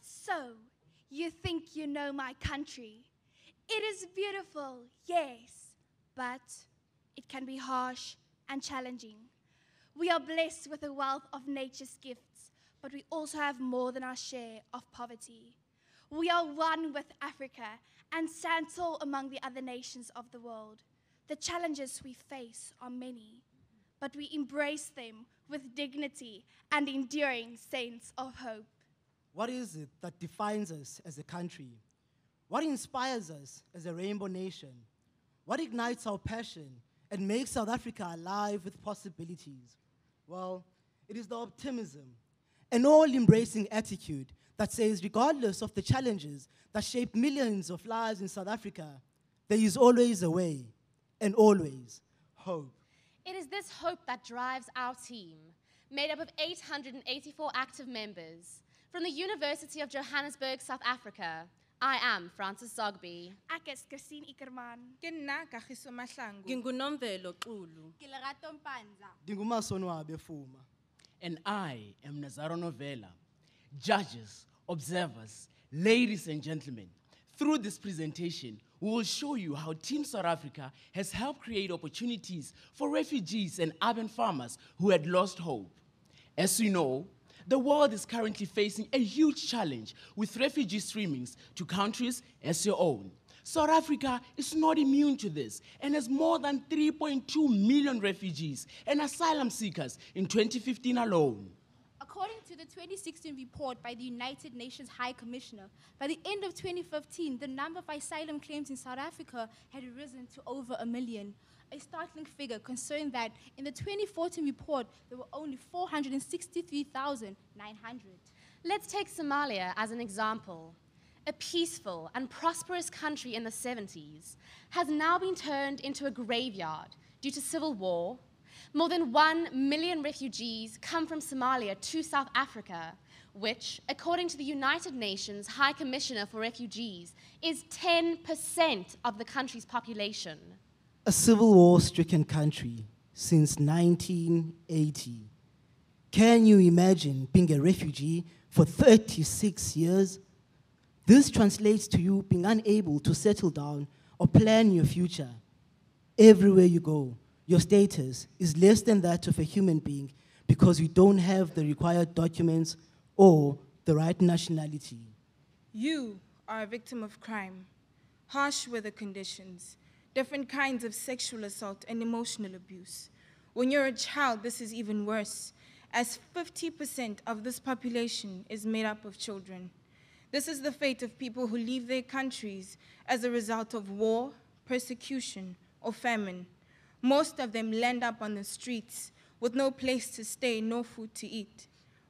So, you think you know my country? It is beautiful, yes, but it can be harsh and challenging. We are blessed with a wealth of nature's gifts, but we also have more than our share of poverty. We are one with Africa and stand tall among the other nations of the world. The challenges we face are many, but we embrace them with dignity and enduring sense of hope. What is it that defines us as a country? What inspires us as a rainbow nation? What ignites our passion and makes South Africa alive with possibilities? Well, it is the optimism, an all-embracing attitude that says regardless of the challenges that shape millions of lives in South Africa, there is always a way and always hope. It is this hope that drives our team, made up of 884 active members. From the University of Johannesburg, South Africa, I am Francis Zogby. Ek is Christine Ikerman. Ke nna Kagiso Mahlangu. Ngingunomvelo Xulu. Ke Lerato Mpanza. Dingumasonwabe Fuma. And I am Nazaro Novella. Judges, observers, ladies and gentlemen, through this presentation, we will show you how Team South Africa has helped create opportunities for refugees and urban farmers who had lost hope. As you know, the world is currently facing a huge challenge with refugee streamings to countries as your own. South Africa is not immune to this and has more than 3.2 million refugees and asylum seekers in 2015 alone. According to the 2016 report by the United Nations High Commissioner, by the end of 2015, the number of asylum claims in South Africa had risen to over 1 million. A startling figure concerning that in the 2014 report, there were only 463,900. Let's take Somalia as an example. A peaceful and prosperous country in the 70s has now been turned into a graveyard due to civil war. More than 1 million refugees come from Somalia to South Africa, which, according to the United Nations High Commissioner for Refugees, is 10% of the country's population. A civil war-stricken country since 1980. Can you imagine being a refugee for 36 years? This translates to you being unable to settle down or plan your future. Everywhere you go, your status is less than that of a human being because you don't have the required documents or the right nationality. You are a victim of crime, harsh weather conditions, different kinds of sexual assault and emotional abuse. When you're a child, this is even worse, as 50% of this population is made up of children. This is the fate of people who leave their countries as a result of war, persecution, or famine. Most of them land up on the streets with no place to stay, no food to eat.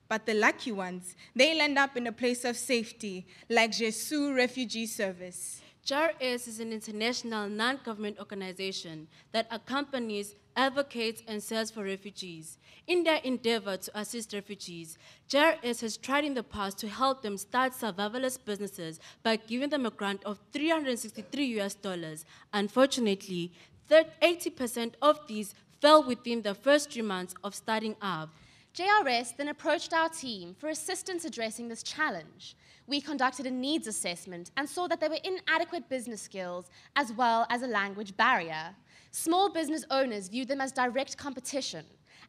But the lucky ones, they land up in a place of safety, like Jesus Refugee Service. JRS is an international non-government organization that accompanies, advocates, and serves for refugees. In their endeavor to assist refugees, JRS has tried in the past to help them start survivalist businesses by giving them a grant of $363. Unfortunately, 80% of these fell within the first 3 months of starting up. JRS then approached our team for assistance addressing this challenge. We conducted a needs assessment and saw that there were inadequate business skills as well as a language barrier. Small business owners viewed them as direct competition,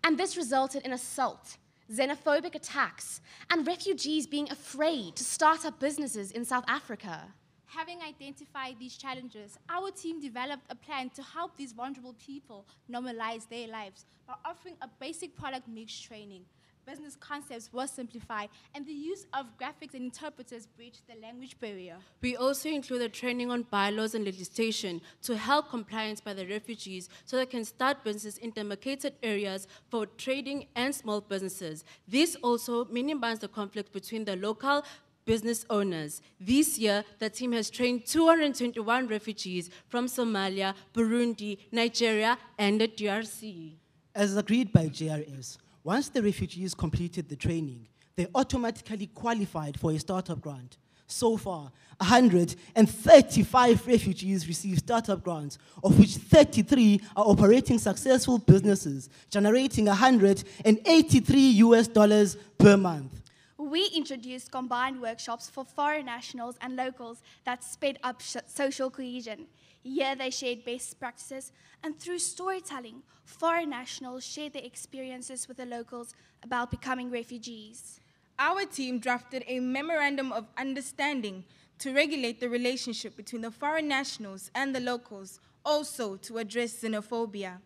and this resulted in assault, xenophobic attacks, and refugees being afraid to start up businesses in South Africa. Having identified these challenges, our team developed a plan to help these vulnerable people normalize their lives by offering a basic product mix training. Business concepts were simplified, and the use of graphics and interpreters bridged the language barrier. We also included training on bylaws and legislation to help compliance by the refugees so they can start businesses in demarcated areas for trading and small businesses. This also minimizes the conflict between the local business owners. This year, the team has trained 221 refugees from Somalia, Burundi, Nigeria, and the DRC. As agreed by JRS, once the refugees completed the training, they automatically qualified for a startup grant. So far, 135 refugees received startup grants, of which 33 are operating successful businesses, generating $183 per month. We introduced combined workshops for foreign nationals and locals that sped up social cohesion. Here they shared best practices, and through storytelling, foreign nationals shared their experiences with the locals about becoming refugees. Our team drafted a memorandum of understanding to regulate the relationship between the foreign nationals and the locals, also to address xenophobia.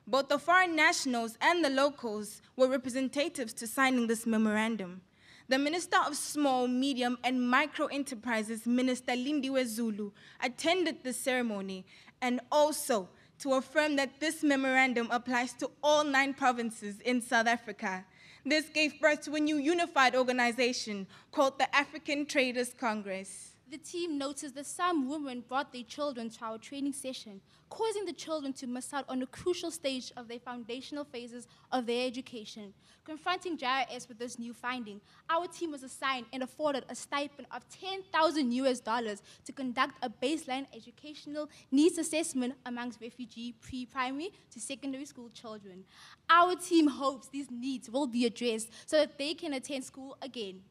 Both the foreign nationals and the locals were representatives to signing this memorandum. The Minister of Small, Medium, and Micro Enterprises, Minister Lindiwe Zulu, attended the ceremony and also to affirm that this memorandum applies to all 9 provinces in South Africa. This gave birth to a new unified organization called the African Traders Congress. The team noticed that some women brought their children to our training session, causing the children to miss out on a crucial stage of their foundational phases of their education. Confronting JRS with this new finding, our team was assigned and afforded a stipend of $10,000 to conduct a baseline educational needs assessment amongst refugee pre-primary to secondary school children. Our team hopes these needs will be addressed so that they can attend school again.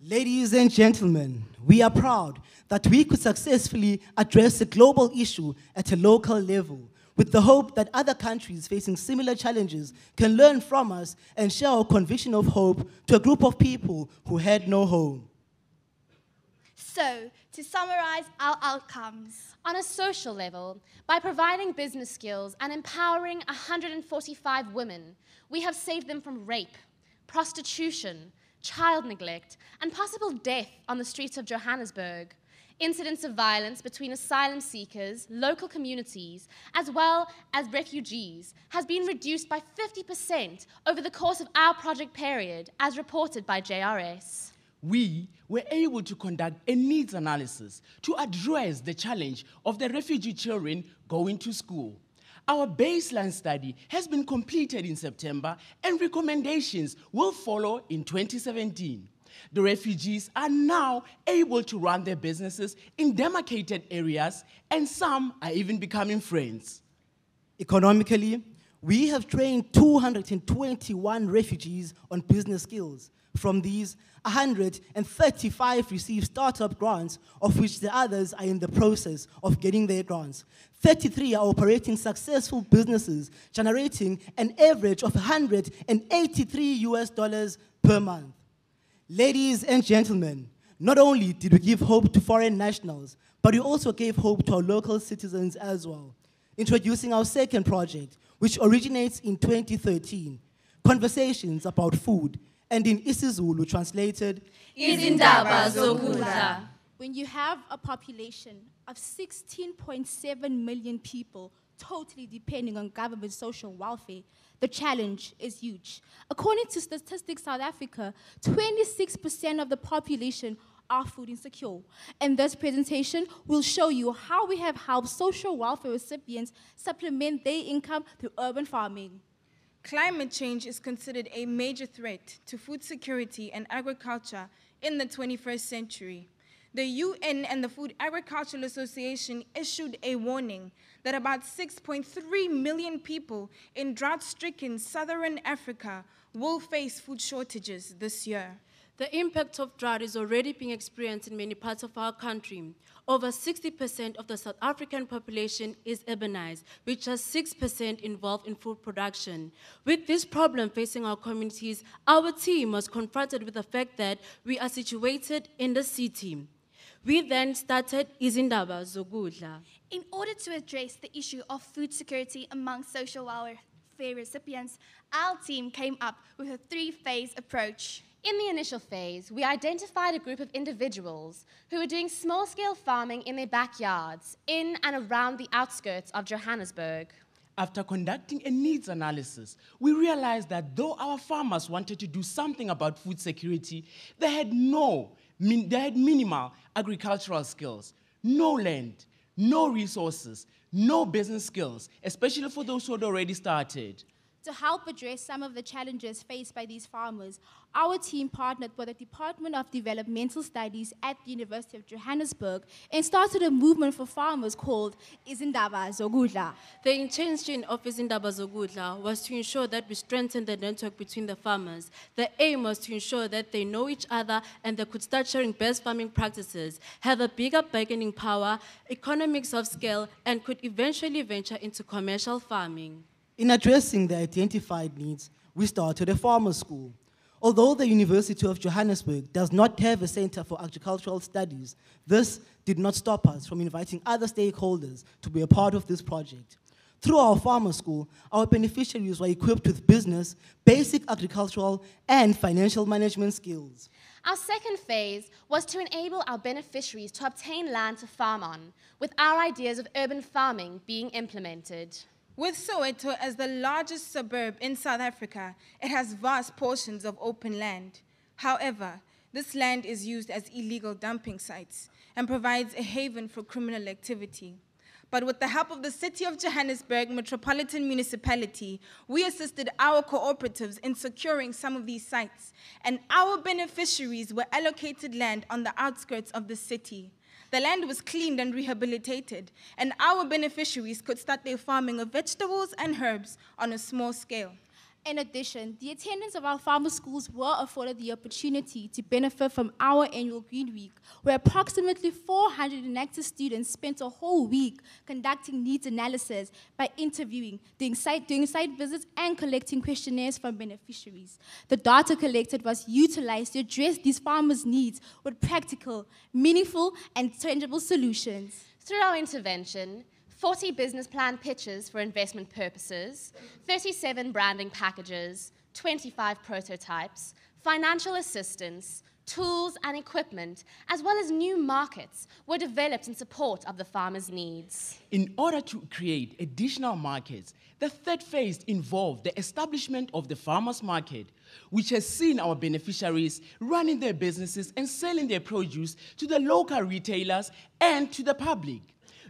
Ladies and gentlemen, we are proud that we could successfully address a global issue at a local level, with the hope that other countries facing similar challenges can learn from us and share our conviction of hope to a group of people who had no home. So, to summarize our outcomes. On a social level, by providing business skills and empowering 145 women, we have saved them from rape, prostitution, child neglect, and possible death on the streets of Johannesburg. Incidents of violence between asylum seekers, local communities, as well as refugees has been reduced by 50% over the course of our project period, as reported by JRS. We were able to conduct a needs analysis to address the challenge of the refugee children going to school. Our baseline study has been completed in September, and recommendations will follow in 2017. The refugees are now able to run their businesses in demarcated areas, and some are even becoming friends. Economically, we have trained 221 refugees on business skills. From these, 135 received startup grants, of which the others are in the process of getting their grants. 33 are operating successful businesses, generating an average of $183 per month. Ladies and gentlemen, not only did we give hope to foreign nationals, but we also gave hope to our local citizens as well. Introducing our second project, which originates in 2013, Conversations About Food, and in isiZulu translated, Izindaba zokudla. When you have a population of 16.7 million people totally depending on government social welfare, the challenge is huge. According to Statistics South Africa, 26% of the population are food insecure. And this presentation will show you how we have helped social welfare recipients supplement their income through urban farming. Climate change is considered a major threat to food security and agriculture in the 21st century. The UN and the Food Agricultural Association issued a warning that about 6.3 million people in drought-stricken southern Africa will face food shortages this year. The impact of drought is already being experienced in many parts of our country. Over 60% of the South African population is urbanized, with just 6% involved in food production. With this problem facing our communities, our team was confronted with the fact that we are situated in the city. We then started Izindaba zokudla. In order to address the issue of food security among social welfare recipients, our team came up with a 3-phase approach. In the initial phase, we identified a group of individuals who were doing small-scale farming in their backyards, in and around the outskirts of Johannesburg. After conducting a needs analysis, we realized that though our farmers wanted to do something about food security, they had minimal agricultural skills, no land, no resources, no business skills, especially for those who had already started. To help address some of the challenges faced by these farmers, our team partnered with the Department of Developmental Studies at the University of Johannesburg and started a movement for farmers called Izindaba Zokudla. The intention of Izindaba Zokudla was to ensure that we strengthen the network between the farmers. The aim was to ensure that they know each other and they could start sharing best farming practices, have a bigger bargaining power, economics of scale, and could eventually venture into commercial farming. In addressing the identified needs, we started a farmer school. Although the University of Johannesburg does not have a center for agricultural studies, this did not stop us from inviting other stakeholders to be a part of this project. Through our farmer school, our beneficiaries were equipped with business, basic agricultural, and financial management skills. Our second phase was to enable our beneficiaries to obtain land to farm on, with our ideas of urban farming being implemented. With Soweto as the largest suburb in South Africa, it has vast portions of open land. However, this land is used as illegal dumping sites and provides a haven for criminal activity. But with the help of the City of Johannesburg Metropolitan Municipality, we assisted our cooperatives in securing some of these sites, and our beneficiaries were allocated land on the outskirts of the city. The land was cleaned and rehabilitated, and our beneficiaries could start their farming of vegetables and herbs on a small scale. In addition, the attendants of our farmer schools were afforded the opportunity to benefit from our annual Green Week, where approximately 400 Enactus students spent a whole week conducting needs analysis by interviewing, doing site visits, and collecting questionnaires from beneficiaries. The data collected was utilized to address these farmers' needs with practical, meaningful, and tangible solutions. Through our intervention, 40 business plan pitches for investment purposes, 37 branding packages, 25 prototypes, financial assistance, tools and equipment, as well as new markets were developed in support of the farmers' needs. In order to create additional markets, the third phase involved the establishment of the farmers' market, which has seen our beneficiaries running their businesses and selling their produce to the local retailers and to the public.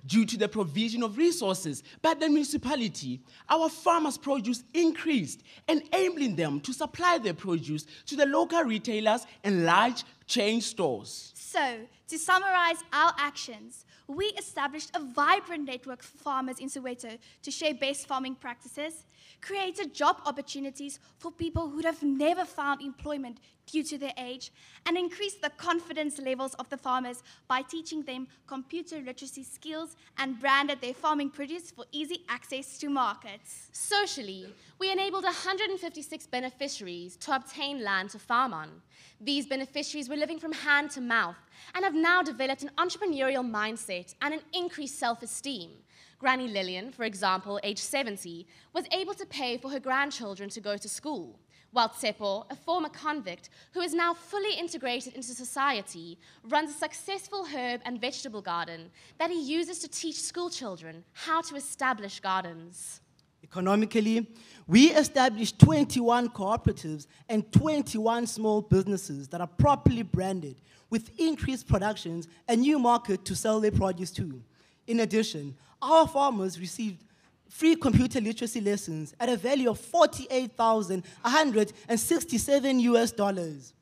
Due to the provision of resources by the municipality, our farmers' produce increased, enabling them to supply their produce to the local retailers and large chain stores. So, to summarize our actions, we established a vibrant network for farmers in Soweto to share best farming practices, created job opportunities for people who'd have never found employment due to their age, and increased the confidence levels of the farmers by teaching them computer literacy skills and branded their farming produce for easy access to markets. Socially, we enabled 156 beneficiaries to obtain land to farm on. These beneficiaries were living from hand to mouth and have now developed an entrepreneurial mindset and an increased self-esteem. Granny Lillian, for example, age 70, was able to pay for her grandchildren to go to school, while Tsepo, a former convict who is now fully integrated into society, runs a successful herb and vegetable garden that he uses to teach school children how to establish gardens. Economically, we established 21 cooperatives and 21 small businesses that are properly branded with increased productions and new market to sell their produce to. In addition, our farmers received free computer literacy lessons at a value of $48,167.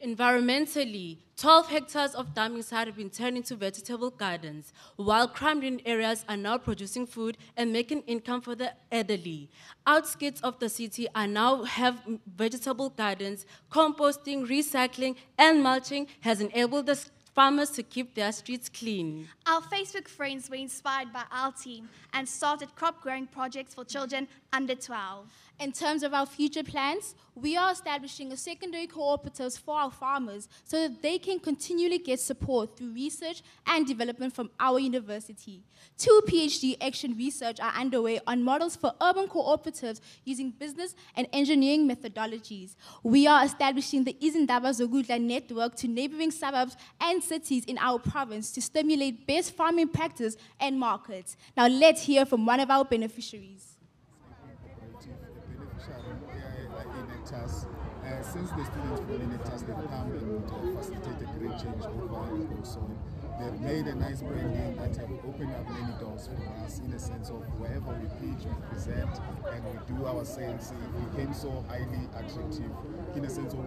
Environmentally, 12 hectares of dumping site have been turned into vegetable gardens, while crime-ridden areas are now producing food and making income for the elderly. Outskirts of the city are now have vegetable gardens. Composting, recycling, and mulching has enabled the farmers to keep their streets clean. Our Facebook friends were inspired by our team and started crop growing projects for children under 12. In terms of our future plans, we are establishing a secondary cooperatives for our farmers so that they can continually get support through research and development from our university. 2 PhD action research are underway on models for urban cooperatives using business and engineering methodologies. We are establishing the Izindaba Zokudla network to neighboring suburbs and cities in our province to stimulate best farming practices and markets. Now let's hear from one of our beneficiaries. Enactus. Since the students from Enactus, they've come and facilitated great change over in Goson. they've made a nice branding that have opened up many doors for us in the sense of wherever we pitch, we present, and we do our sales. It became so highly attractive in the sense of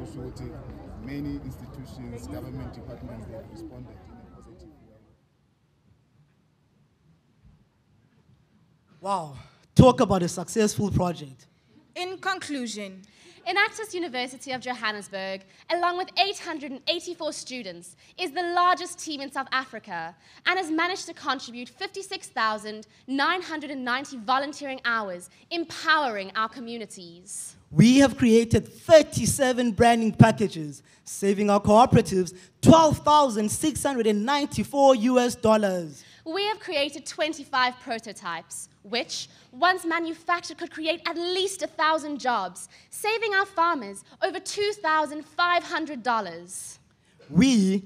many institutions, government departments, they have responded in a positive way. Wow, talk about a successful project. In conclusion, Enactus University of Johannesburg, along with 884 students, is the largest team in South Africa and has managed to contribute 56,990 volunteering hours, empowering our communities. We have created 37 branding packages, saving our cooperatives $12,694 US. We have created 25 prototypes, which, once manufactured, could create at least 1,000 jobs, saving our farmers over $2,500. We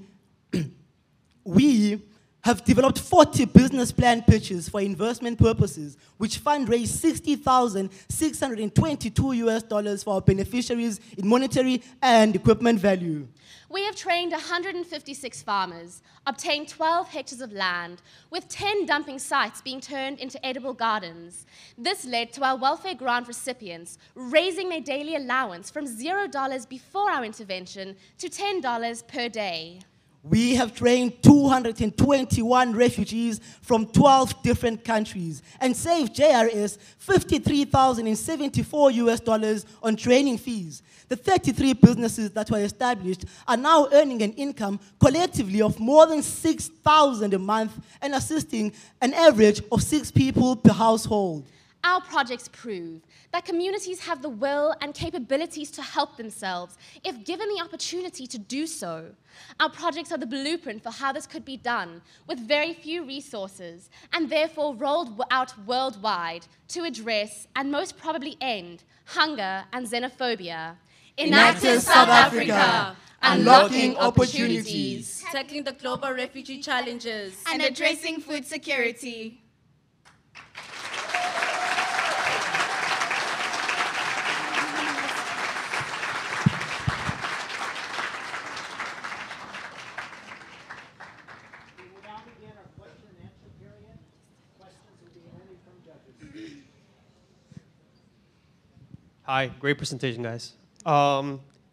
have developed 40 business plan pitches for investment purposes, which fundraise $60,622 US for our beneficiaries in monetary and equipment value. We have trained 156 farmers, obtained 12 hectares of land, with 10 dumping sites being turned into edible gardens. This led to our welfare grant recipients raising their daily allowance from $0 before our intervention to $10 per day. We have trained 221 refugees from 12 different countries and saved JRS $53,074 US on training fees. The 33 businesses that were established are now earning an income collectively of more than $6,000 a month and assisting an average of 6 people per household. Our projects prove that communities have the will and capabilities to help themselves if given the opportunity to do so. Our projects are the blueprint for how this could be done with very few resources and therefore rolled out worldwide to address and most probably end hunger and xenophobia. Enactus South Africa, unlocking opportunities. tackling the global refugee challenges, and addressing food security. Hi, great presentation, guys.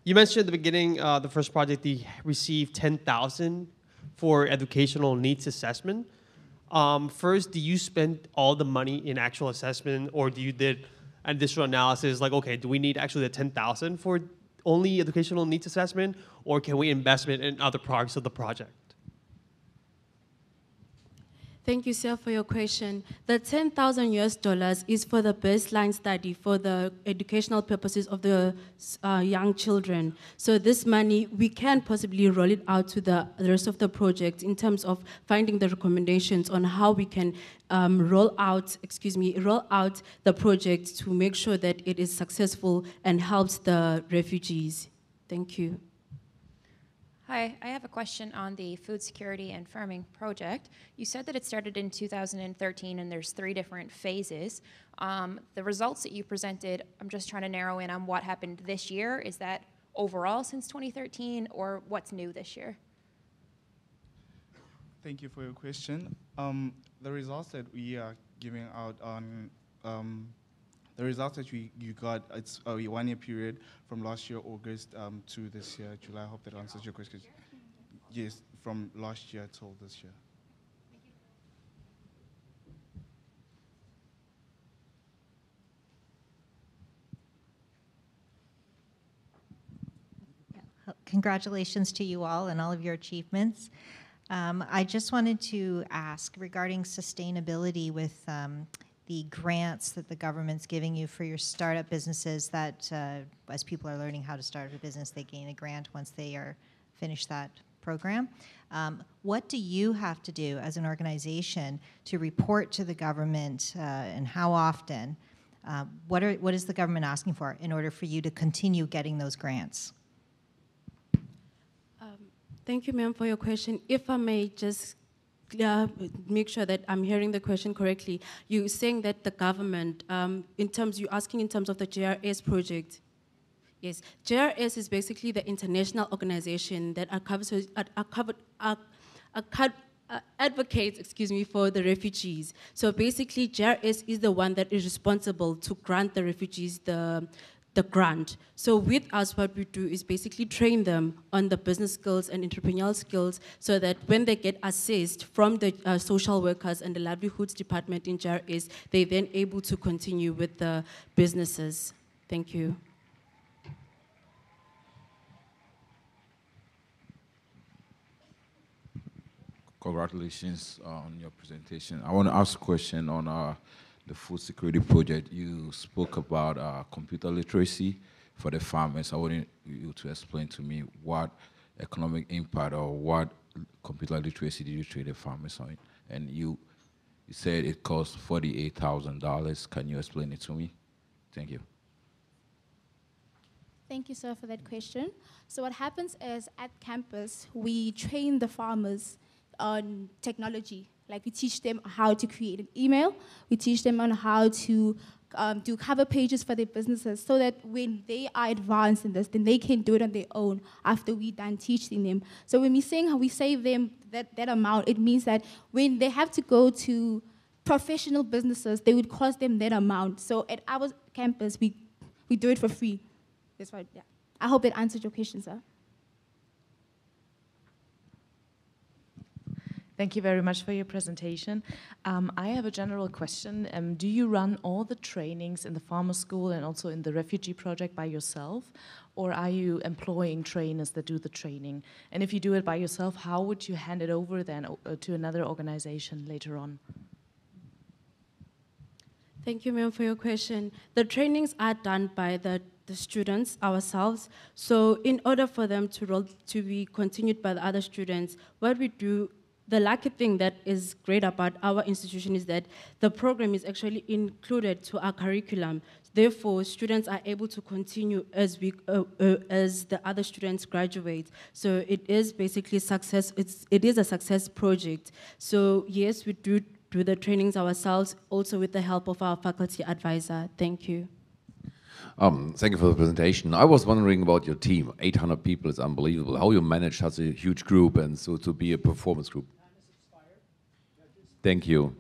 You mentioned at the beginning, the first project, you received $10,000 for educational needs assessment. First, do you spend all the money in actual assessment, or do you did additional analysis, like, okay, do we need actually the $10,000 for only educational needs assessment, or can we invest it in other parts of the project? Thank you, sir, for your question. The $10,000 US is for the baseline study for the educational purposes of the young children. So this money, we can possibly roll it out to the rest of the project in terms of finding the recommendations on how we can roll out the project to make sure that it is successful and helps the refugees. Thank you. Hi, I have a question on the food security and farming project. You said that it started in 2013 and there's 3 different phases. The results that you presented, I'm just trying to narrow in on what happened this year. Is that overall since 2013 or what's new this year? Thank you for your question. The results that we are giving out on the results that you got, it's a 1-year period from last year, August, to this year, July. I hope that answers your question. Yes, from last year till this year. Congratulations to you all and all of your achievements. I just wanted to ask regarding sustainability with the grants that the government's giving you for your startup businesses, that as people are learning how to start a business, they gain a grant once they are finished that program. What do you have to do as an organization to report to the government, and how often? What is the government asking for in order for you to continue getting those grants? Thank you, ma'am, for your question. If I may just make sure that I'm hearing the question correctly. You're saying that the government, you're asking in terms of the JRS project. Yes, JRS is basically the international organization that advocates, for the refugees. So basically, JRS is the one that is responsible to grant the refugees the grant. So with us, what we do is basically train them on the business skills and entrepreneurial skills so that when they get assessed from the social workers and the livelihoods department in JRS, they're then able to continue with the businesses. Thank you. Congratulations on your presentation. I want to ask a question on the food security project. You spoke about computer literacy for the farmers. I want you to explain to me what economic impact or what computer literacy did you train the farmers on? And you said it cost $48,000. Can you explain it to me? Thank you. Thank you, sir, for that question. So what happens is at campus, we train the farmers on technology. Like we teach them how to create an email. We teach them on how to do cover pages for their businesses so that when they are advanced in this, then they can do it on their own after we're done teaching them. So when we're saying how we save them that amount, it means that when they have to go to professional businesses, they would cost them that amount. So at our campus, we do it for free. That's right, yeah. I hope that answered your question, sir. Thank you very much for your presentation. I have a general question. Do you run all the trainings in the farmer school and also in the refugee project by yourself? Or are you employing trainers that do the training? And if you do it by yourself, how would you hand it over then to another organization later on? Thank you, ma'am, for your question. The trainings are done by the students ourselves. So in order for them to be continued by the other students, what we do, the lucky thing that is great about our institution is that the program is actually included to our curriculum. Therefore, students are able to continue as the other students graduate. So it is basically success. It is a success project. So yes, we do the trainings ourselves, also with the help of our faculty advisor. Thank you. Thank you for the presentation. I was wondering about your team. 800 people is unbelievable. How you manage such a huge group and so to be a performance group? Thank you.